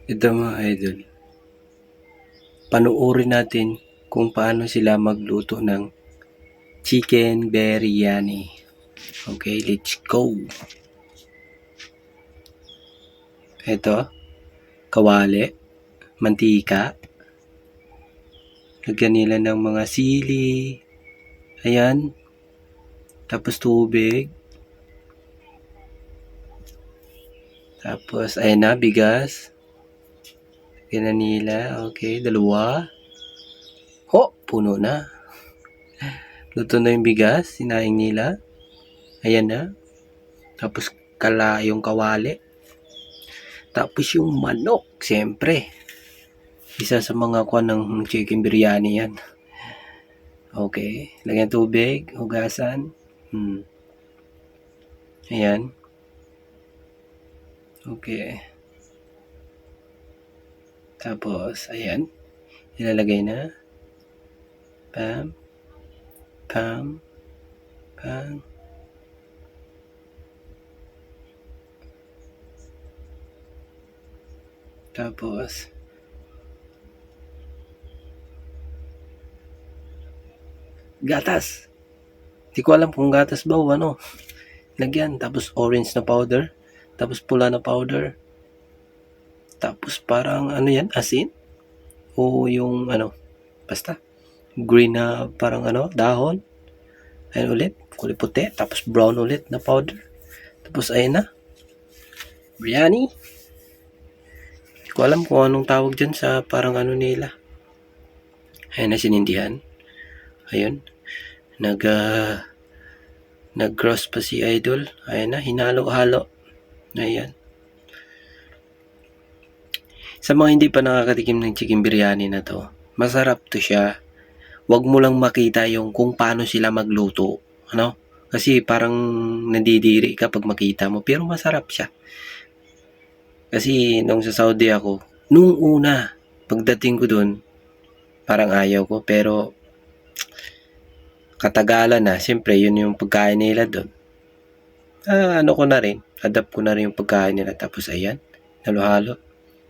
Ito mga idol, panoorin natin kung paano sila magluto ng chicken biryani. Okay, let's go! Ito, kawali, mantika, lagyan nila ng mga sili, ayan, tapos tubig, tapos ayan na, bigas, lagyan na nila, okay, dalawa, puno na. Luto na yung bigas, sinaing nila. Ayan na. Tapos yung kawali. Tapos yung manok, siyempre. Isa sa mga kuha ng chicken biryani yan. Okay. Lagyan tubig, hugasan. Ayan. Okay. Tapos, ayan. Ilalagay na. Pam. Pam. Pam. Tapos, gatas. Hindi ko alam kung gatas ba o ano. Lagyan. Tapos orange na powder. Tapos pula na powder. Tapos parang ano yan, asin. O yung ano, basta. Green na parang ano, dahon. Ayan ulit. Kulay puti. Tapos brown ulit na powder. Tapos ayan na. Biryani. Hindi ko alam kung anong tawag dyan sa parang ano nila. Ayan na sinindihan. Ayun. Nag-cross pa si Idol. Ayan na, hinalo-halo. Ayan. Sa mga hindi pa nakakatikim ng chicken biryani na to, masarap to siya. Huwag mo lang makita yung kung paano sila magluto. Ano? Kasi parang nadidiri ka pag makita mo. Pero masarap siya. Kasi nung sa Saudi ako, nung una, pagdating ko dun, parang ayaw ko. Pero katagalan na, siyempre yun yung pagkain nila dun. Ano ko na rin, adapt ko na rin yung pagkain nila. Tapos ayan, halo-halo.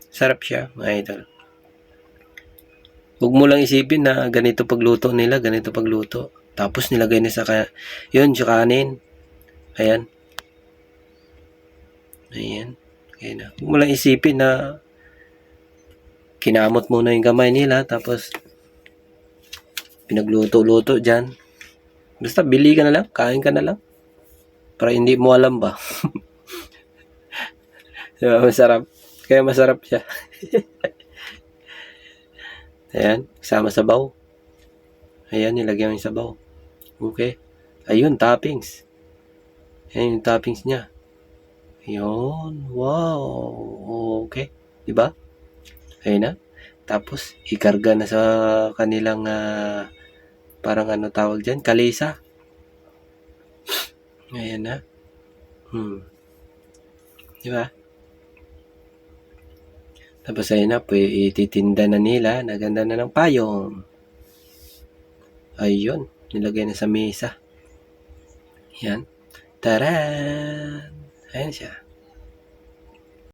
Sarap siya, mga idol. Huwag mo lang isipin na ganito pagluto nila, ganito pagluto. Tapos nilagay na sa yun, sa kanin. Ayan. Ayan. Ayan na. Huwag mo lang isipin na kinamot muna yung kamay nila, tapos pinagluto-luto dyan. Basta bili ka na lang, kain ka na lang. Para hindi mo alam ba. Diba, masarap. Kaya masarap siya. Ayan, sama sabaw. Ayan, nilagyan yung sabaw. Okay. Ayun, toppings. Ayan yung toppings niya. Ayun, wow. Okay. Diba? Ayun na. Tapos, ikarga na sa kanilang parang ano tawag dyan, kalisa. Ayan na. Diba? Tapos ayun na, ititinda na nila. Naganda na ng payong. Ayun, nilagay na sa mesa. Yan. Taran! Ayan siya.